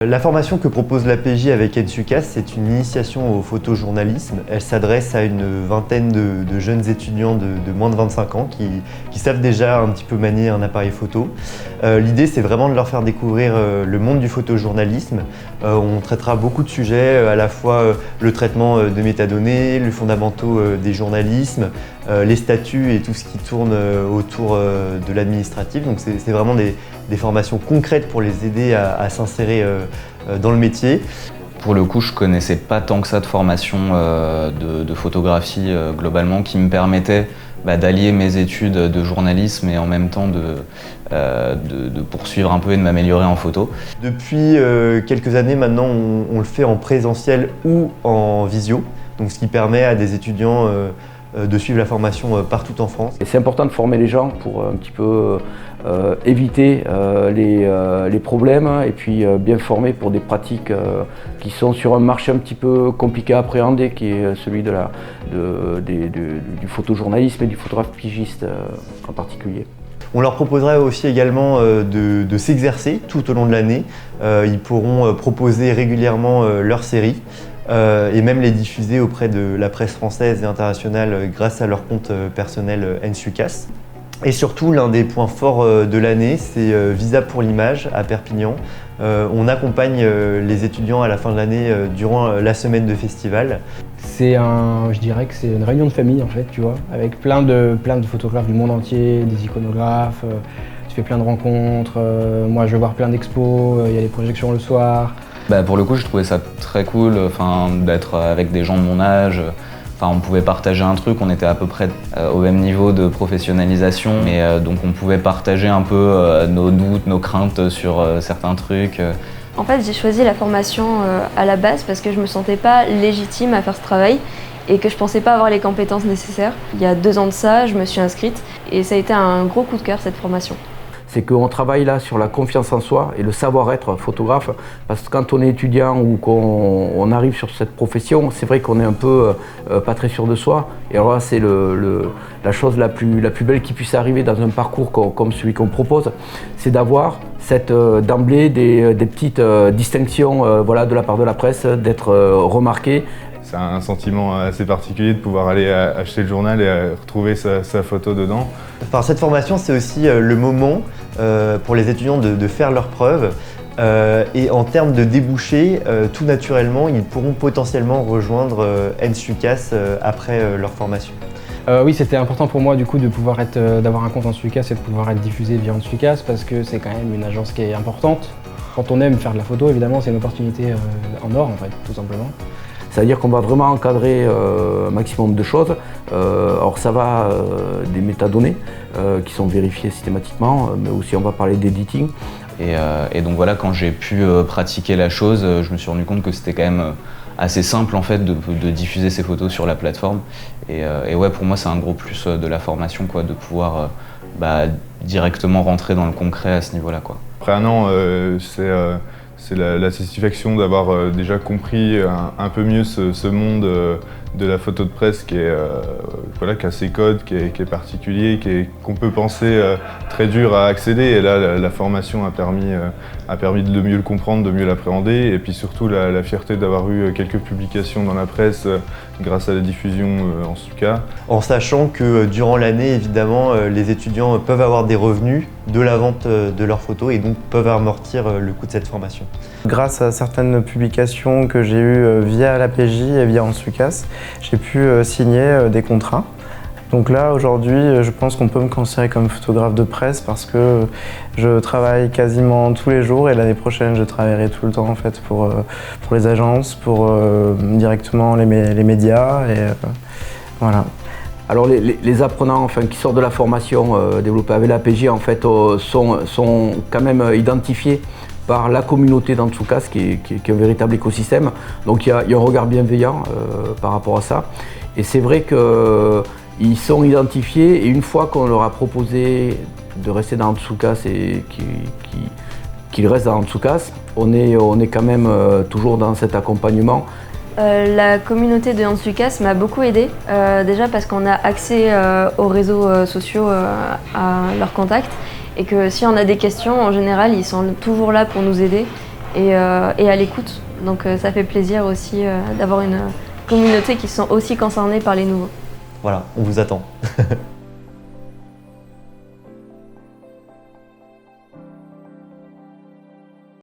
La formation que propose l'APJ avec Ensucas, c'est une initiation au photojournalisme. Elle s'adresse à une vingtaine de jeunes étudiants de moins de 25 ans qui savent déjà un petit peu manier un appareil photo. L'idée, c'est vraiment de leur faire découvrir le monde du photojournalisme. On traitera beaucoup de sujets, à la fois le traitement de métadonnées, les fondamentaux des journalismes, les statuts et tout ce qui tourne autour de l'administratif. Donc c'est vraiment des formations concrètes pour les aider à s'insérer dans le métier. Pour le coup, je connaissais pas tant que ça de formation de photographie globalement qui me permettait d'allier mes études de journalisme et en même temps de poursuivre un peu et de m'améliorer en photo. Depuis quelques années maintenant, on le fait en présentiel ou en visio, donc ce qui permet à des étudiants de suivre la formation partout en France. Et c'est important de former les gens pour un petit peu éviter les problèmes et puis bien former pour des pratiques qui sont sur un marché un petit peu compliqué à appréhender, qui est celui du photojournalisme et du photographe pigiste en particulier. On leur proposera aussi également de s'exercer tout au long de l'année. Ils pourront proposer régulièrement leurs séries. Et même les diffuser auprès de la presse française et internationale grâce à leur compte personnel Ensucas. Et surtout, l'un des points forts de l'année, c'est Visa pour l'image à Perpignan. On accompagne les étudiants à la fin de l'année durant la semaine de festival. Je dirais que c'est une réunion de famille en fait, tu vois, avec plein de photographes du monde entier, des iconographes. Tu fais plein de rencontres. Moi, je vais voir plein d'expos. Il y a des projections le soir. Pour le coup, je trouvais ça très cool d'être avec des gens de mon âge. On pouvait partager un truc, on était à peu près au même niveau de professionnalisation. Et donc on pouvait partager un peu nos doutes, nos craintes sur certains trucs. En fait, j'ai choisi la formation à la base parce que je me sentais pas légitime à faire ce travail et que je pensais pas avoir les compétences nécessaires. Il y a 2 ans de ça, je me suis inscrite et ça a été un gros coup de cœur cette formation. C'est qu'on travaille là sur la confiance en soi et le savoir-être photographe, parce que quand on est étudiant ou qu'on arrive sur cette profession, c'est vrai qu'on est un peu pas très sûr de soi. Et alors là, c'est la chose la plus belle qui puisse arriver dans un parcours comme celui qu'on propose, c'est d'avoir d'emblée des petites distinctions de la part de la presse, d'être remarqué. C'est un sentiment assez particulier de pouvoir aller acheter le journal et retrouver sa photo dedans. Enfin, cette formation, c'est aussi le moment pour les étudiants de faire leurs preuves. Et en termes de débouchés, tout naturellement, ils pourront potentiellement rejoindre Ensucas après leur formation. Oui, c'était important pour moi du coup d'avoir un compte Ensucas et de pouvoir être diffusé via Ensucas parce que c'est quand même une agence qui est importante. Quand on aime faire de la photo, évidemment, c'est une opportunité en or en fait, tout simplement. C'est-à-dire qu'on va vraiment encadrer un maximum de choses. Alors ça va des métadonnées qui sont vérifiées systématiquement, mais aussi on va parler d'editing. Et donc voilà, quand j'ai pu pratiquer la chose, je me suis rendu compte que c'était quand même assez simple en fait de diffuser ces photos sur la plateforme. Et ouais, pour moi c'est un gros plus de la formation, quoi, de pouvoir directement rentrer dans le concret à ce niveau-là, quoi. Après un an, c'est la satisfaction d'avoir déjà compris un peu mieux ce monde de la photo de presse qui a ses codes, qui est particulier, qu'on peut penser très dur à accéder. Et là, la formation a permis de mieux le comprendre, de mieux l'appréhender. Et puis surtout, la fierté d'avoir eu quelques publications dans la presse grâce à la diffusion en tout cas. En sachant que durant l'année, évidemment, les étudiants peuvent avoir des revenus de la vente de leurs photos et donc peuvent amortir le coût de cette formation. Grâce à certaines publications que j'ai eues via l'APJ et via Ensucas, j'ai pu signer des contrats. Donc là, aujourd'hui, je pense qu'on peut me considérer comme photographe de presse parce que je travaille quasiment tous les jours et l'année prochaine, je travaillerai tout le temps en fait pour les agences, pour directement les médias et voilà. Alors les apprenants qui sortent de la formation développée avec l'APJ en fait sont quand même identifiés par la communauté d'Ensucas qui est un véritable écosystème. Donc il y a un regard bienveillant par rapport à ça. Et c'est vrai qu'ils sont identifiés et une fois qu'on leur a proposé de rester dans Ensucas et qu'ils restent dans Ensucas, on est quand même toujours dans cet accompagnement. La communauté de Ensucas m'a beaucoup aidée, déjà parce qu'on a accès aux réseaux sociaux, à leurs contacts et que si on a des questions, en général, ils sont toujours là pour nous aider et à l'écoute. Donc ça fait plaisir aussi d'avoir une communauté qui sont aussi concernés par les nouveaux. Voilà, on vous attend.